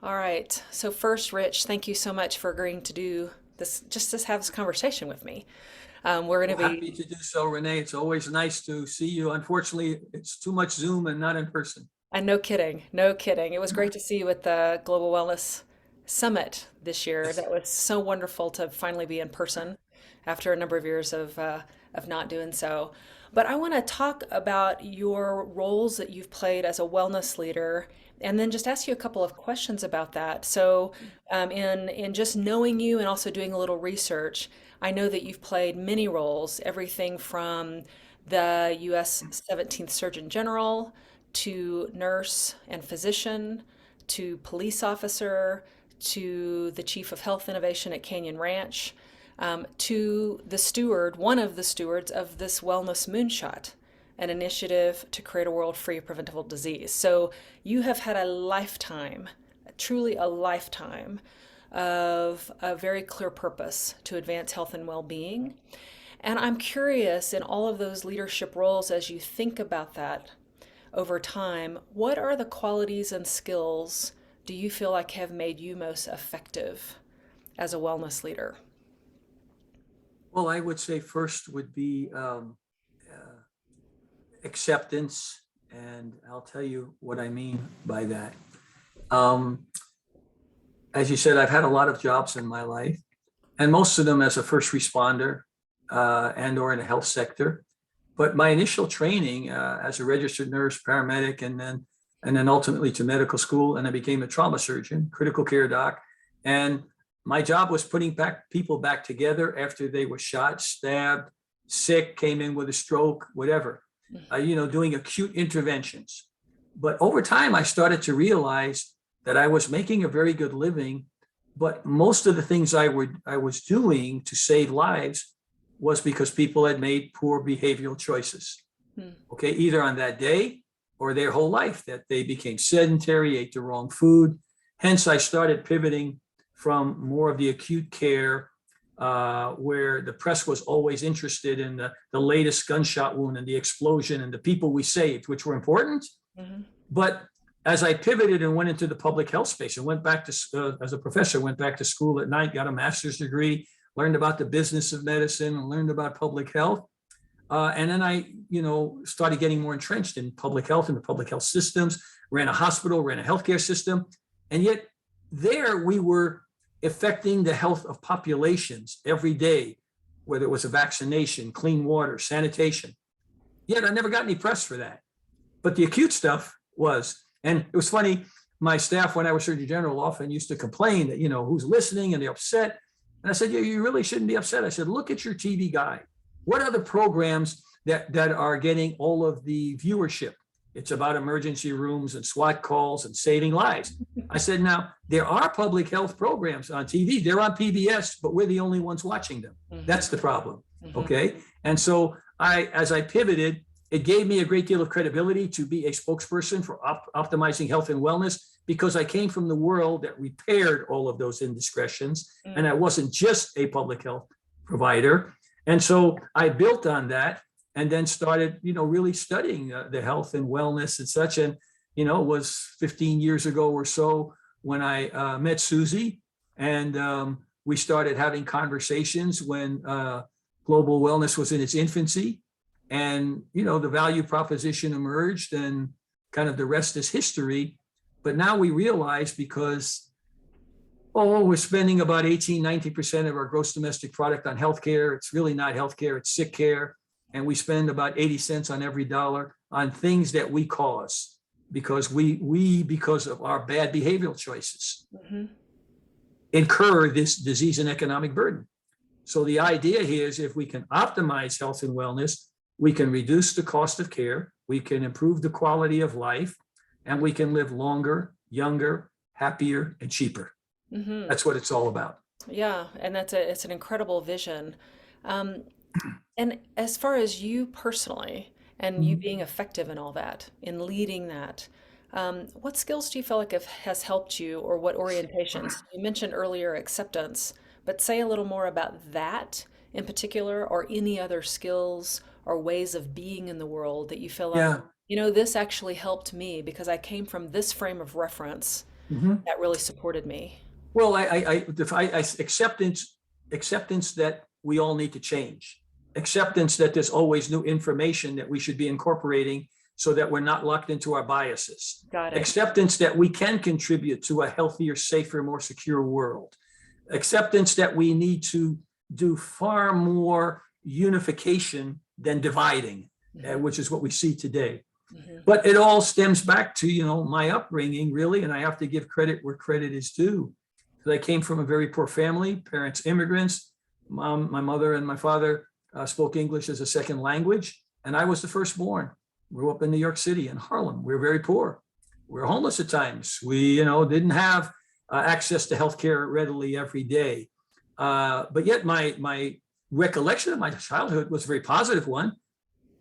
All right. So first, Rich, thank you so much for agreeing to do this, just to have this conversation with me. We're going to Well, be, happy to do so, Renee. It's always nice to see you. Unfortunately, it's too much Zoom and not in person. and no kidding, no kidding. It was great to see you at the Global Wellness Summit this year. Yes. That was so wonderful to finally be in person after a number of years of not doing so. But I want to talk about your roles that you've played as a wellness leader, and then just ask you a couple of questions about that. So, in just knowing you and also doing a little research, I know that you've played many roles, everything from the U.S. 17th Surgeon General to nurse and physician to police officer to the chief of health innovation at Canyon Ranch to the steward, one of the stewards of this wellness moonshot, an initiative to create a world free of preventable disease. So you have had a lifetime, truly a lifetime of a very clear purpose to advance health and well-being. And I'm curious in all of those leadership roles, as you think about that over time, what are the qualities and skills do you feel like have made you most effective as a wellness leader? Well, I would say first would be acceptance. And I'll tell you what I mean by that. Um, as you said, I've had a lot of jobs in my life, and most of them as a first responder and or in the health sector. But my initial training as a registered nurse, paramedic, and then ultimately to medical school, and I became a trauma surgeon, critical care doc, and my job was putting back people back together after they were shot, stabbed, sick, came in with a stroke, whatever. Doing acute interventions. But over time, I started to realize that I was making a very good living, but most of the things I was doing to save lives was because people had made poor behavioral choices. Hmm. Okay, either on that day or their whole life, that they became sedentary, ate the wrong food. Hence, I started pivoting from more of the acute care, where the press was always interested in the latest gunshot wound and the explosion and the people we saved, which were important. Mhm. But as I pivoted and went into the public health space and went back to, as a professor, went back to school at night, got a master's degree, learned about the business of medicine, and learned about public health. And then I, started getting more entrenched in public health and the public health systems, ran a hospital, ran a healthcare system. And yet there we were affecting the health of populations every day, whether it was a vaccination, clean water, sanitation. Yet I never got any press for that. But the acute stuff was, and it was funny, my staff, when I was Surgeon General, often used to complain that, who's listening and they're upset. And I said, yeah, you really shouldn't be upset. I said, look at your TV guide. What are the programs that are getting all of the viewership? It's about emergency rooms and SWAT calls and saving lives. I said, now, there are public health programs on TV. They're on PBS, but we're the only ones watching them. Mhm. That's the problem. Mhm. Okay. And so as I pivoted, it gave me a great deal of credibility to be a spokesperson for optimizing health and wellness, because I came from the world that repaired all of those indiscretions. And I Mm. wasn't just a public health provider. And so I built on that and then started, really studying the health and wellness and such. And, it was 15 years ago or so when I met Susie, and we started having conversations when global wellness was in its infancy. And, the value proposition emerged, and kind of the rest is history. But now we realize, because we're spending about 18, 19% of our gross domestic product on healthcare. It's really not healthcare, it's sick care. And we spend about 80 cents on every dollar on things that we cause because because of our bad behavioral choices, Mhm. incur this disease and economic burden. So the idea here is, if we can optimize health and wellness, we can reduce the cost of care, we can improve the quality of life, and we can live longer, younger, happier, and cheaper. Mhm. That's what it's all about. Yeah, and it's an incredible vision. Um, and as far as you personally and you being effective in all that, in leading that, what skills do you feel like has helped you, or what orientations? You mentioned earlier acceptance, but say a little more about that in particular, or any other skills or ways of being in the world that you feel like, Yeah. this actually helped me because I came from this frame of reference, Mhm. that really supported me. Well, acceptance that we all need to change, acceptance that there's always new information that we should be incorporating so that we're not locked into our biases, Got it. acceptance that we can contribute to a healthier, safer, more secure world, acceptance that we need to do far more unification than dividing, Mhm. which is what we see today. Mhm. But it all stems back to, my upbringing, really, and I have to give credit where credit is due. I came from a very poor family, parents immigrants. My mother and my father spoke English as a second language, and I was the firstborn. Grew up in New York City in Harlem. We were very poor. We were homeless at times. We, didn't have access to healthcare readily every day. But yet my recollection of my childhood was a very positive one.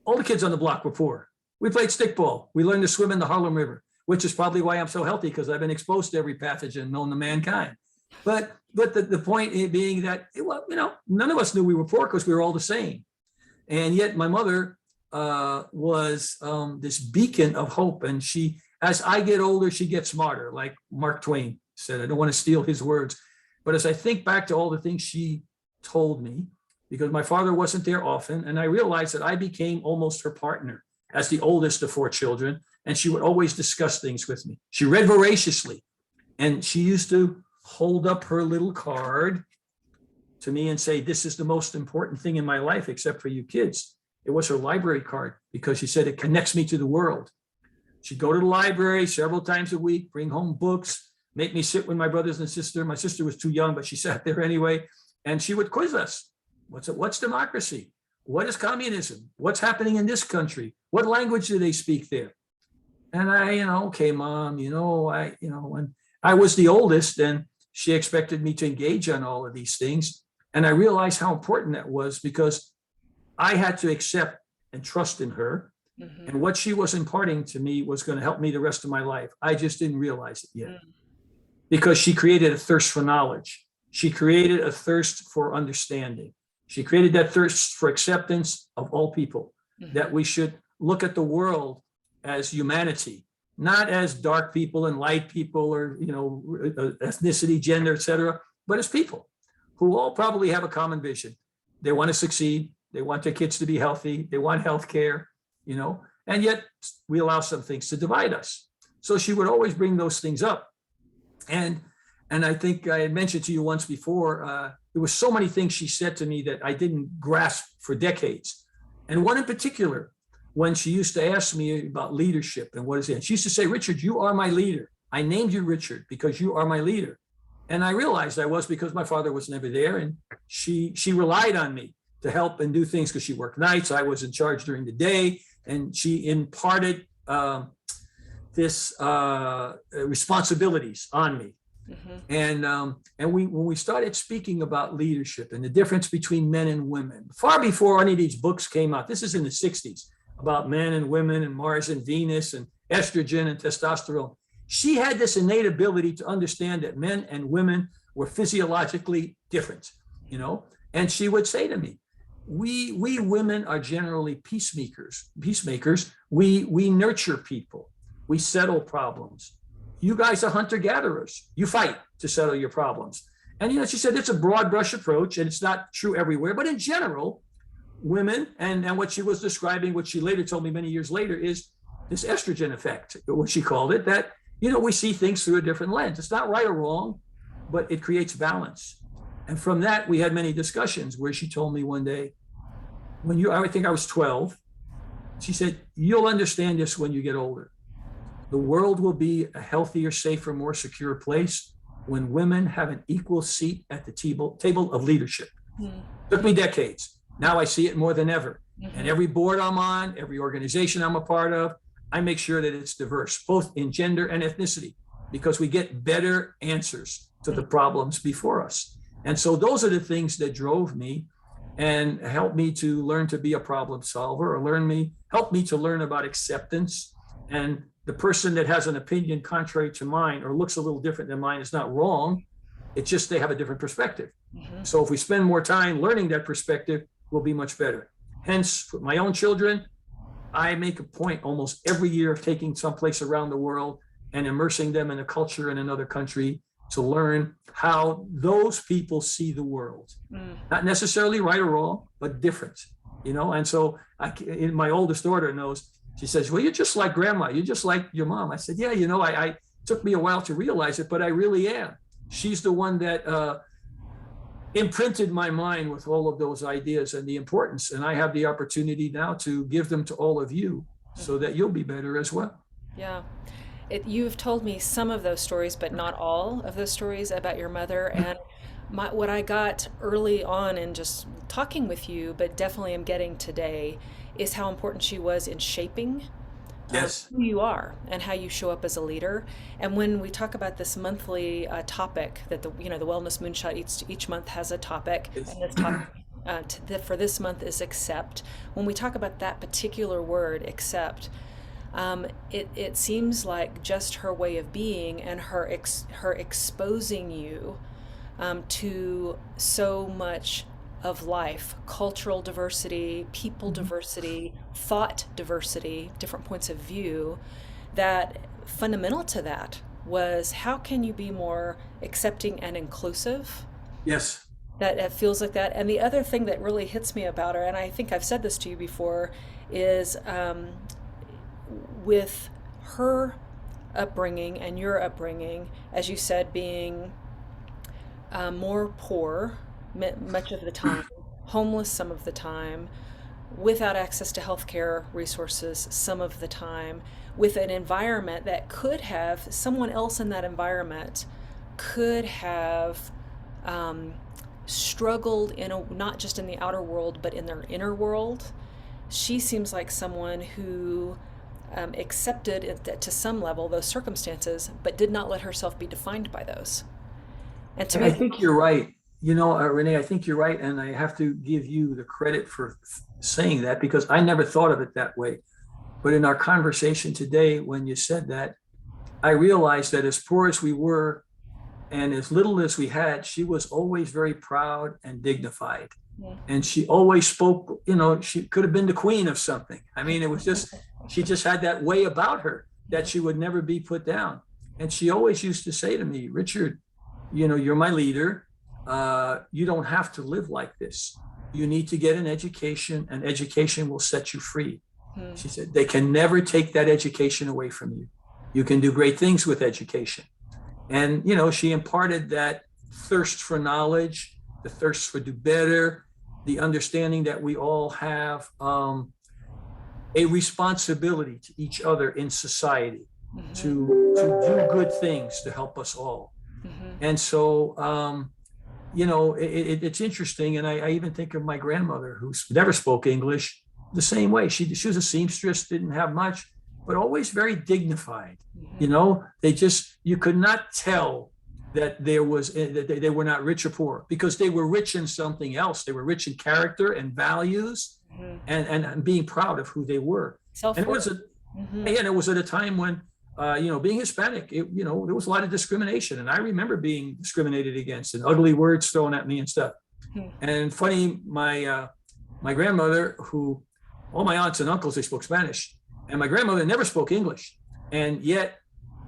All the kids on the block were poor. We played stickball. We learned to swim in the Harlem River, which is probably why I'm so healthy, because I've been exposed to every pathogen known to mankind. But the point being that, none of us knew we were poor because we were all the same. And yet my mother was this beacon of hope. And she, as I get older, she gets smarter, like Mark Twain said. I don't want to steal his words. But as I think back to all the things she told me, because my father wasn't there often, and I realized that I became almost her partner as the oldest of four children. And she would always discuss things with me. She read voraciously. And she used to hold up her little card to me and say, "This is the most important thing in my life, except for you kids." It was her library card, because she said it connects me to the world. She'd go to the library several times a week, bring home books, make me sit with my brothers and sister. My sister was too young, but she sat there anyway. And she would quiz us. What's democracy? What is communism? What's happening in this country? What language do they speak there? And I, okay, Mom, when I was the oldest, and she expected me to engage on all of these things. And I realized how important that was, because I had to accept and trust in her. Mhm. And what she was imparting to me was going to help me the rest of my life. I just didn't realize it yet, because she created a thirst for knowledge. She created a thirst for understanding. She created that thirst for acceptance of all people, that we should look at the world as humanity, not as dark people and light people, or ethnicity, gender, etc., but as people who all probably have a common vision. They want to succeed. They want their kids to be healthy. They want health care, and yet we allow some things to divide us. So she would always bring those things up. And I think I had mentioned to you once before, there were so many things she said to me that I didn't grasp for decades. And one in particular, when she used to ask me about leadership and what is it, she used to say, "Richard, you are my leader. I named you Richard because you are my leader." And I realized I was, because my father was never there, and she relied on me to help and do things, because she worked nights. I was in charge during the day, and she imparted this responsibilities on me. And when we started speaking about leadership and the difference between men and women, far before any of these books came out, this is in the 60s, about men and women and Mars and Venus and estrogen and testosterone. She had this innate ability to understand that men and women were physiologically different, and she would say to me, we women are generally peacemakers. We nurture people. We settle problems. You guys are hunter-gatherers. You fight to settle your problems. And, she said, it's a broad brush approach, and it's not true everywhere. But in general, women, and what she was describing, what she later told me many years later, is this estrogen effect, what she called it, that, we see things through a different lens. It's not right or wrong, but it creates balance. And from that, we had many discussions where she told me one day, I think I was 12, she said, "You'll understand this when you get older. The world will be a healthier, safer, more secure place when women have an equal seat at the table of leadership." Took me decades. Now I see it more than ever. And every board I'm on, every organization I'm a part of, I make sure that it's diverse, both in gender and ethnicity, because we get better answers to the problems before us. And so those are the things that drove me and helped me to learn to be a problem solver, or helped me to learn about acceptance. And the person that has an opinion contrary to mine or looks a little different than mine is not wrong. It's just they have a different perspective. So if we spend more time learning that perspective, we'll be much better. Hence, with my own children, I make a point almost every year of taking someplace around the world and immersing them in a culture in another country to learn how those people see the world. Mm. Not necessarily right or wrong, but different, you know? And so my oldest daughter knows, she says, well, you're just like grandma. You're just like your mom. I said, yeah, you know, I took me a while to realize it, but I really am. She's the one that imprinted my mind with all of those ideas and the importance. And I have the opportunity now to give them to all of you so that you'll be better as well. Yeah. You've told me some of those stories, but not all of those stories about your mother. And what I got early on in just talking with you, but definitely am getting today, is how important she was in shaping Yes. who you are and how you show up as a leader. And when we talk about this monthly topic that the Wellness Moonshot each month has a topic, Yes. and this topic for this month is accept. When we talk about that particular word, accept, it seems like just her way of being and her exposing you to so much of life, cultural diversity, people diversity, thought diversity, different points of view, that fundamental to that was how can you be more accepting and inclusive? Yes. That it feels like that. And the other thing that really hits me about her, and I think I've said this to you before, is with her upbringing and your upbringing, as you said, being more poor much of the time, homeless some of the time, without access to healthcare resources some of the time, with an environment that could have someone else in that environment could have struggled not just in the outer world but in their inner world. She seems like someone who accepted it, to some level, those circumstances, but did not let herself be defined by those. And to And I me, think you're right. You know, Renee, I think you're right. And I have to give you the credit for saying that because I never thought of it that way. But in our conversation today, when you said that, I realized that as poor as we were and as little as we had, she was always very proud and dignified. yeah. And she always spoke, you know, she could have been the queen of something. I mean, it was just, she just had that way about her that she would never be put down. And she always used to say to me, Richard, you know, you're my leader. You don't have to live like this. You need to get an education, and education will set you free. Hmm. She said, they can never take that education away from you. You can do great things with education. And, you know, she imparted that thirst for knowledge, the thirst for do better, the understanding that we all have a responsibility to each other in society to do good things to help us all. And so, you know, it's interesting. And I even think of my grandmother who never spoke English the same way. She was a seamstress, didn't have much, but always very dignified. You know, you could not tell that that they were not rich or poor because they were rich in something else. They were rich in character and values and being proud of who they were. And it was it was at a time when, you know, being Hispanic, you know, there was a lot of discrimination. And I remember being discriminated against and ugly words thrown at me and stuff. And funny, my grandmother, who all my aunts and uncles, they spoke Spanish. And my grandmother never spoke English. And yet,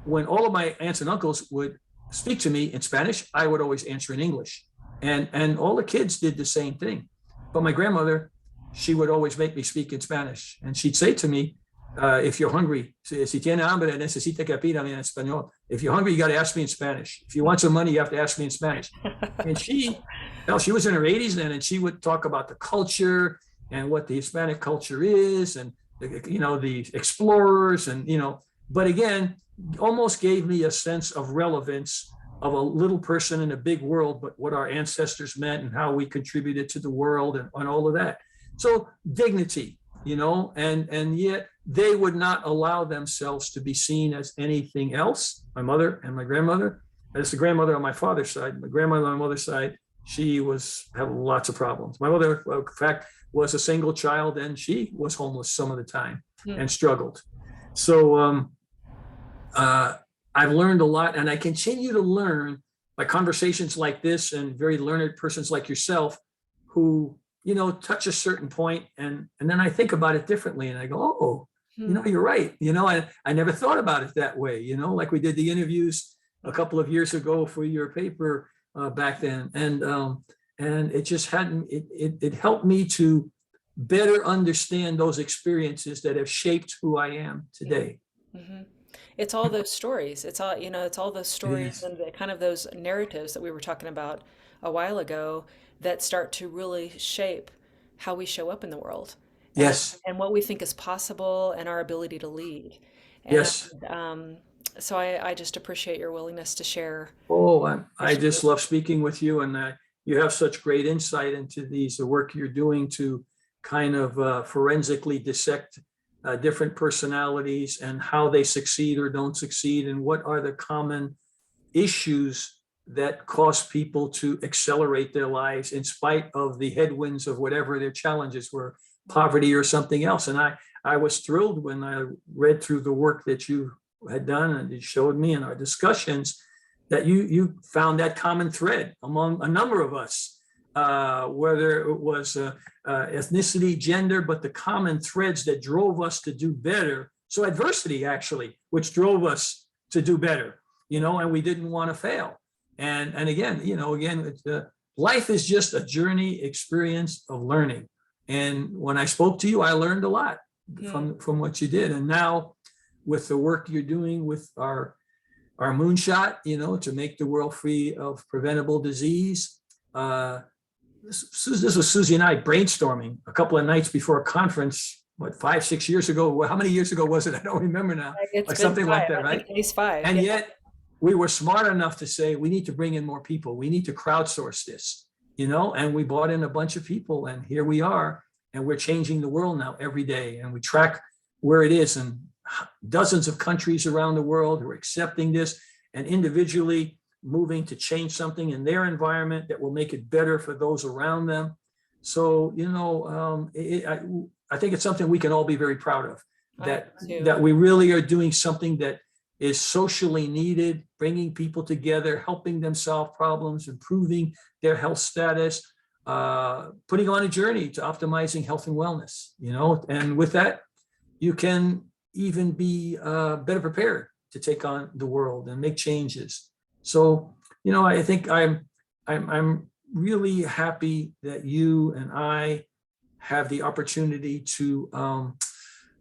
when all of my aunts and uncles would speak to me in Spanish, I would always answer in English. And all the kids did the same thing. But my grandmother, she would always make me speak in Spanish. And she'd say to me, if you're hungry, si tiene hambre, necesita que pida en español. If you're hungry, you got to ask me in Spanish. If you want some money, you have to ask me in Spanish. And she was in her 80s then, and she would talk about the culture and what the Hispanic culture is, and you know, the explorers, and you know. But again, almost gave me a sense of relevance of a little person in a big world, but what our ancestors meant and how we contributed to the world and all of that. So dignity, you know, and yet they would not allow themselves to be seen as anything else. My mother and my grandmother, that's the grandmother on my father's side. My grandmother on my mother's side, she had lots of problems. My mother, in fact, was a single child, and she was homeless some of the time and struggled. So I've learned a lot, and I continue to learn by conversations like this and very learned persons like yourself who, you know, touch a certain point, and then I think about it differently, and I go, oh, Hmm. you're right. I never thought about it that way, like we did the interviews a couple of years ago for your paper back then. And it just it helped me to better understand those experiences that have shaped who I am Yeah. today. Hmm. It's all those stories. It's all those It stories is. and the kind of those narratives that we were talking about a while ago that start to really shape how we show up in the world and Yes. and what we think is possible and our ability to lead. And Yes. so I just appreciate your willingness to share Oh, your I just story. love speaking with you, and you have such great insight into the work you're doing to kind of forensically dissect different personalities and how they succeed or don't succeed, and what are the common issues that cause people to accelerate their lives in spite of the headwinds of whatever their challenges were, poverty or something else. And I was thrilled when I read through the work that you had done, and you showed me in our discussions that you found that common thread among a number of us, whether it was ethnicity, gender, but the common threads that drove us to do better. So adversity, actually, which drove us to do better, and we didn't want to fail. And again, life is just a journey experience of learning. And when I spoke to you, I learned a lot Hmm. from what you did. And now with the work you're doing with our moonshot, to make the world free of preventable disease. This was Susie and I brainstorming a couple of nights before a conference, what, 5, 6 years ago? How many years ago was it? I don't remember now, It's like been something like five. that, I think right? at least five. And Yeah. yet we were smart enough to say, we need to bring in more people. We need to crowdsource this, and we brought in a bunch of people, and here we are, and we're changing the world now every day. And we track where it is, and dozens of countries around the world who are accepting this and individually moving to change something in their environment that will make it better for those around them. So, I think it's something we can all be very proud of, I that do too. that we really are doing something that is socially needed, bringing people together, helping them solve problems, improving their health status, putting on a journey to optimizing health and wellness, and with that, you can even be better prepared to take on the world and make changes. So, I think I'm really happy that you and I have the opportunity to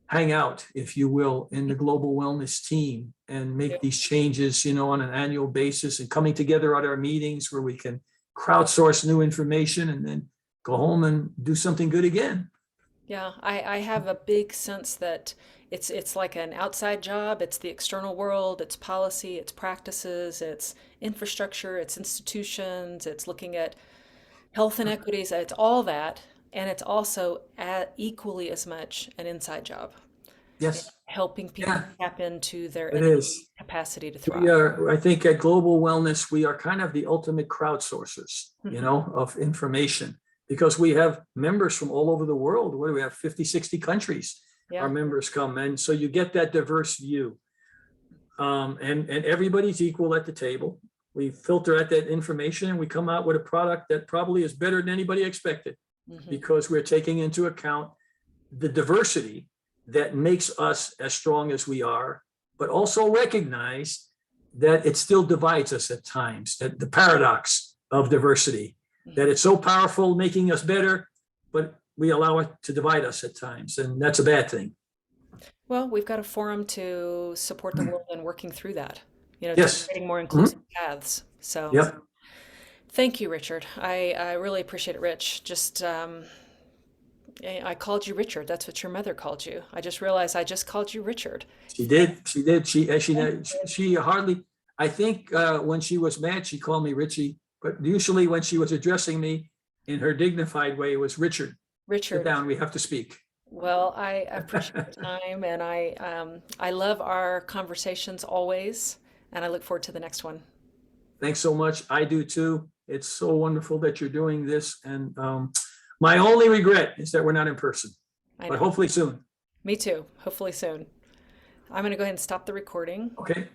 hang out, if you will, in the global wellness team and make these changes, on an annual basis, and coming together at our meetings where we can crowdsource new information and then go home and do something good again. Yeah, I have a big sense that it's like an outside job. It's the external world, it's policy, it's practices, it's infrastructure, it's institutions, it's looking at health inequities, it's all that. And it's also equally as much an inside job, Yes. helping people Yeah, tap into their it innate is. capacity to We thrive. are, I think at Global Wellness, we are kind of the ultimate crowdsourcers, of information, because we have members from all over the world. What do we have? 50, 60 countries. Our Yeah. members come. And so you get that diverse view. And everybody's equal at the table. We filter at that information and we come out with a product that probably is better than anybody expected, Hmm. because we're taking into account the diversity that makes us as strong as we are, but also recognize that it still divides us at times, that the paradox of diversity, that it's so powerful making us better, but we allow it to divide us at times, and that's a bad thing. Well, we've got a forum to support the world in working through that, to Yes. creating more inclusive Mhm. paths. So Yep. thank you, Richard. I really appreciate it, Rich. Just I called you Richard. That's what your mother called you. I just realized I just called you Richard. She did. She did. Thank She hardly. I think when she was mad, she called me Richie. But usually, when she was addressing me in her dignified way, it was Richard. Sit Richard. down. We have to speak. Well, I appreciate the time, and I love our conversations always, and I look forward to the next one. Thanks so much. I do too. It's so wonderful that you're doing this. And my only regret is that we're not in person, I but know. hopefully soon. Me too. Hopefully soon. I'm going to go ahead and stop the recording. Okay.